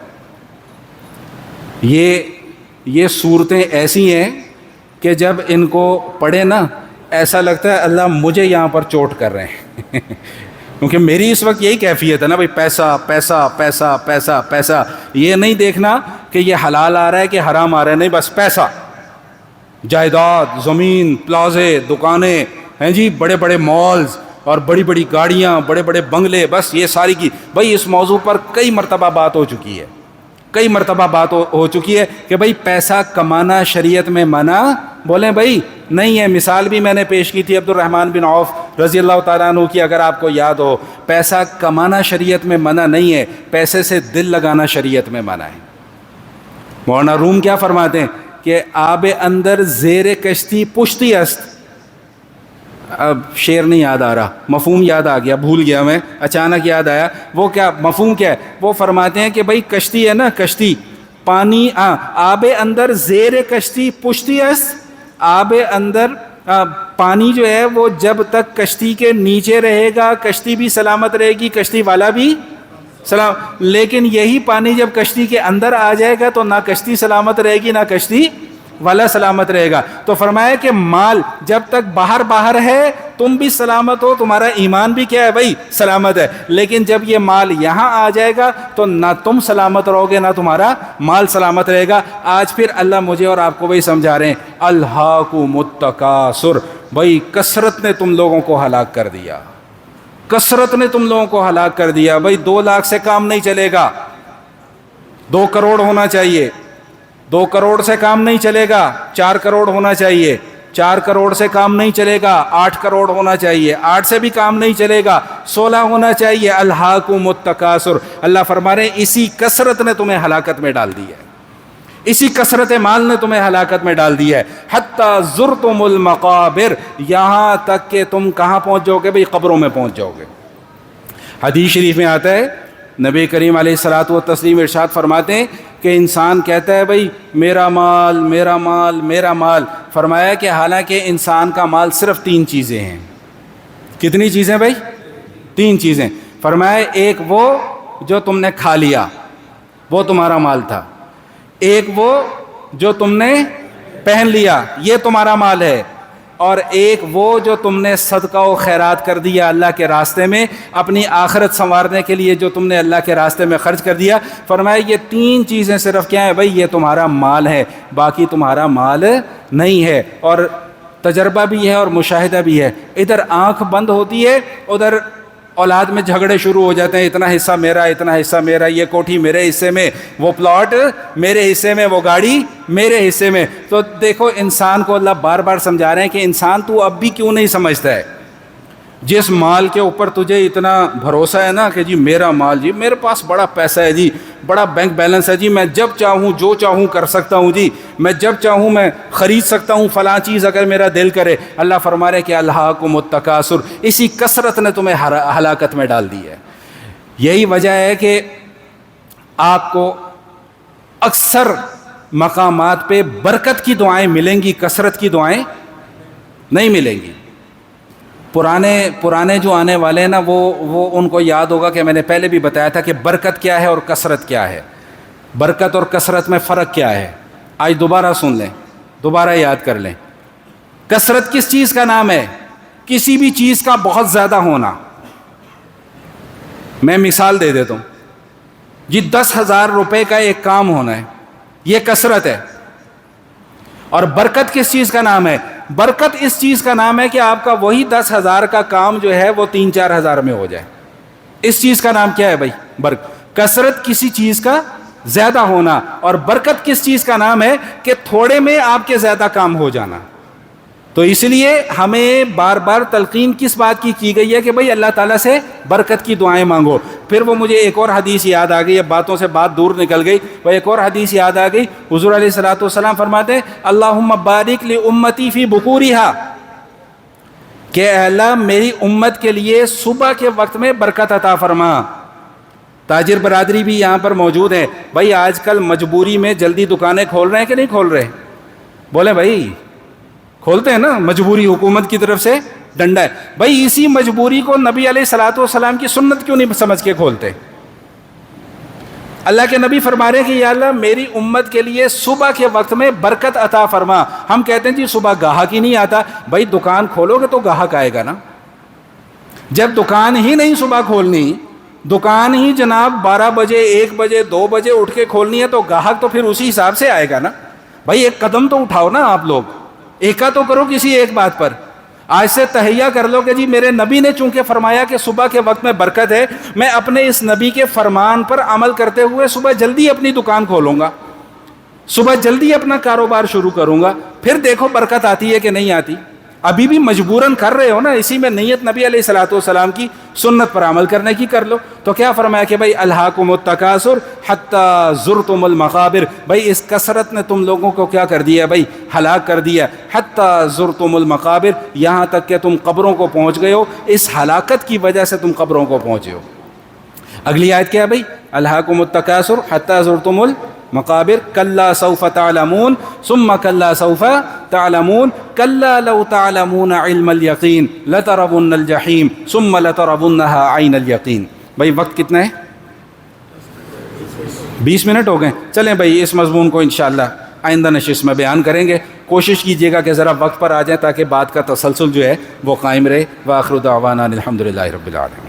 یہ صورتیں ایسی ہیں کہ جب ان کو پڑھے نا ایسا لگتا ہے اللہ مجھے یہاں پر چوٹ کر رہے ہیں کیونکہ میری اس وقت یہی کیفیت ہے نا بھائی, پیسہ پیسہ پیسہ پیسہ پیسہ. یہ نہیں دیکھنا کہ یہ حلال آ رہا ہے کہ حرام آ رہا ہے, نہیں, بس پیسہ, جائیداد, زمین, پلازے, دکانیں ہیں جی, بڑے بڑے مالز اور بڑی بڑی گاڑیاں, بڑے بڑے بنگلے, بس یہ ساری کی. بھائی اس موضوع پر کئی مرتبہ بات ہو چکی ہے, کئی مرتبہ بات ہو چکی ہے کہ بھائی پیسہ کمانا شریعت میں منع, بولیں بھائی, نہیں ہے. مثال بھی میں نے پیش کی تھی عبد الرحمن بن عوف رضی اللہ تعالیٰ عنہ کی, اگر آپ کو یاد ہو. پیسہ کمانا شریعت میں منع نہیں ہے, پیسے سے دل لگانا شریعت میں منع ہے. مولانا روم کیا فرماتے ہیں کہ آب اندر زیر کشتی پشتی است. اب شعر نہیں یاد آ رہا, مفہوم یاد آ گیا, بھول گیا میں, اچانک یاد آیا. وہ کیا مفہوم کیا ہے؟ وہ فرماتے ہیں کہ بھائی کشتی ہے نا, کشتی, پانی, آب اندر زیر کشتی پشتی است. آب اندر پانی جو ہے وہ جب تک کشتی کے نیچے رہے گا کشتی بھی سلامت رہے گی, کشتی والا بھی سلام. لیکن یہی پانی جب کشتی کے اندر آ جائے گا تو نہ کشتی سلامت رہے گی نہ کشتی والا سلامت رہے گا. تو فرمایا کہ مال جب تک باہر ہے تم بھی سلامت ہو, تمہارا ایمان بھی کیا ہے بھائی, سلامت ہے. لیکن جب یہ مال یہاں آ جائے گا تو نہ تم سلامت رہو گے نہ تمہارا مال سلامت رہے گا. آج پھر اللہ مجھے اور آپ کو وہی سمجھا رہے ہیں, الہاکم التکاثر. بھائی کثرت نے تم لوگوں کو ہلاک کر دیا, کثرت نے تم لوگوں کو ہلاک کر دیا. بھائی 2 لاکھ سے کام نہیں چلے گا, 2 کروڑ ہونا چاہیے. 2 کروڑ سے کام نہیں چلے گا, 4 کروڑ ہونا چاہیے. 4 کروڑ سے کام نہیں چلے گا, 8 کروڑ ہونا چاہیے. 8 سے بھی کام نہیں چلے گا, 16 ہونا چاہیے. الہاکم التکاثر. اللہ فرما رہے ہیں اسی کثرت نے تمہیں ہلاکت میں ڈال دی ہے, اسی کثرت مال نے تمہیں ہلاکت میں ڈال دی ہے. حتی زرتم المقابر, یہاں تک کہ تم کہاں پہنچ جاؤ گے بھئی, قبروں میں پہنچ جاؤ گے. حدیث شریف میں آتا ہے, نبی کریم علیہ الصلوۃ والتسلیم ارشاد فرماتے ہیں کہ انسان کہتا ہے بھئی میرا مال میرا مال میرا مال. فرمایا کہ حالانکہ انسان کا مال صرف 3 چیزیں ہیں. کتنی چیزیں بھئی؟ 3 چیزیں. فرمایا ایک وہ جو تم نے کھا لیا, وہ تمہارا مال تھا. ایک وہ جو تم نے پہن لیا, یہ تمہارا مال ہے. اور ایک وہ جو تم نے صدقہ و خیرات کر دیا اللہ کے راستے میں، اپنی آخرت سنوارنے کے لیے جو تم نے اللہ کے راستے میں خرچ کر دیا۔ فرمایا یہ تین چیزیں صرف کیا ہیں بھائی، یہ تمہارا مال ہے، باقی تمہارا مال نہیں ہے۔ اور تجربہ بھی ہے اور مشاہدہ بھی ہے، ادھر آنکھ بند ہوتی ہے، ادھر اولاد میں جھگڑے شروع ہو جاتے ہیں، اتنا حصہ میرا، اتنا حصہ میرا، یہ کوٹھی میرے حصے میں، وہ پلاٹ میرے حصے میں، وہ گاڑی میرے حصے میں۔ تو دیکھو انسان کو اللہ بار بار سمجھا رہے ہیں کہ انسان تو اب بھی کیوں نہیں سمجھتا ہے، جس مال کے اوپر تجھے اتنا بھروسہ ہے نا کہ جی میرا مال، جی میرے پاس بڑا پیسہ ہے، جی بڑا بینک بیلنس ہے، جی میں جب چاہوں جو چاہوں کر سکتا ہوں، جی میں جب چاہوں میں خرید سکتا ہوں فلاں چیز اگر میرا دل کرے۔ اللہ فرما رہے کہ الہاکم التکاثر، اسی کثرت نے تمہیں ہلاکت میں ڈال دی ہے۔ یہی وجہ ہے کہ آپ کو اکثر مقامات پہ برکت کی دعائیں ملیں گی، کثرت کی دعائیں نہیں ملیں گی۔ پرانے جو آنے والے ہیں نا وہ ان کو یاد ہوگا کہ میں نے پہلے بھی بتایا تھا کہ برکت کیا ہے اور کثرت کیا ہے، برکت اور کثرت میں فرق کیا ہے۔ آج دوبارہ سن لیں، دوبارہ یاد کر لیں۔ کثرت کس چیز کا نام ہے؟ کسی بھی چیز کا بہت زیادہ ہونا۔ میں مثال دے دیتا ہوں، جی 10,000 روپے کا ایک کام ہونا ہے، یہ کثرت ہے۔ اور برکت کس چیز کا نام ہے؟ برکت اس چیز کا نام ہے کہ آپ کا وہی 10,000 کا کام جو ہے وہ 3-4 ہزار میں ہو جائے۔ اس چیز کا نام کیا ہے بھائی؟ کثرت کسی چیز کا زیادہ ہونا، اور برکت کس چیز کا نام ہے کہ تھوڑے میں آپ کے زیادہ کام ہو جانا۔ تو اس لیے ہمیں بار بار تلقین کس بات کی گئی ہے کہ بھائی اللہ تعالیٰ سے برکت کی دعائیں مانگو۔ پھر وہ مجھے ایک اور حدیث یاد آ گئی، اب باتوں سے بات دور نکل گئی، وہ ایک اور حدیث یاد آ گئی۔ حضور علیہ الصلوۃ والسلام فرماتے ہیں اللہم بارک لامتی فی بکورہا، کہ اے اللہ میری امت کے لیے صبح کے وقت میں برکت عطا فرما۔ تاجر برادری بھی یہاں پر موجود ہے بھائی، آج کل مجبوری میں جلدی دکانیں کھول رہے ہیں کہ نہیں کھول رہے؟ بولے بھائی کھولتے ہیں نا، مجبوری حکومت کی طرف سے ڈنڈا ہے بھائی۔ اسی مجبوری کو نبی علیہ الصلوۃ والسلام کی سنت کیوں نہیں سمجھ کے کھولتے؟ اللہ کے نبی فرما رہے ہیں کہ یا اللہ میری امت کے لیے صبح کے وقت میں برکت عطا فرما۔ ہم کہتے ہیں جی صبح گاہک ہی نہیں آتا، بھائی دکان کھولو گے تو گاہک آئے گا نا۔ جب دکان ہی نہیں صبح کھولنی، دکان ہی جناب 12 بجے 1 بجے 2 بجے اٹھ کے کھولنی ہے، تو گاہک تو پھر اسی حساب سے آئے گا نا۔ بھائی ایک قدم تو اٹھاؤ نا آپ لوگ، ایکا تو کرو کسی ایک بات پر۔ آج سے تہیہ کر لو کہ جی میرے نبی نے چونکہ فرمایا کہ صبح کے وقت میں برکت ہے، میں اپنے اس نبی کے فرمان پر عمل کرتے ہوئے صبح جلدی اپنی دکان کھولوں گا، صبح جلدی اپنا کاروبار شروع کروں گا، پھر دیکھو برکت آتی ہے کہ نہیں آتی۔ ابھی بھی مجبوراً کر رہے ہو نا، اسی میں نیت نبی علیہ الصلوۃ والسلام کی سنت پر عمل کرنے کی کر لو۔ تو کیا فرمایا کہ بھائی الہاکم التکاثر حتی زرتم المقابر، بھائی اس کثرت نے تم لوگوں کو کیا کر دیا بھائی؟ ہلاک کر دیا۔ حتی زرتم المقابر، یہاں تک کہ تم قبروں کو پہنچ گئے ہو، اس ہلاکت کی وجہ سے تم قبروں کو پہنچے ہو۔ اگلی آیت کیا ہے بھائی؟ الہاکم التکاثر حتی زرتم المقابر کلا سوف تعلمون ثم کلا سوف تعلمون کلا لو تعلمون علم الیقین لترون الجحیم ثم لترونها عین الیقین۔ بھائی وقت کتنا ہے؟ 20 منٹ ہو گئے۔ چلیں بھائی اس مضمون کو انشاءاللہ آئندہ نشست میں بیان کریں گے۔ کوشش کیجیے گا کہ ذرا وقت پر آ جائیں تاکہ بات کا تسلسل جو ہے وہ قائم رہے۔ وآخر دعوانا الحمدللہ رب العالمین۔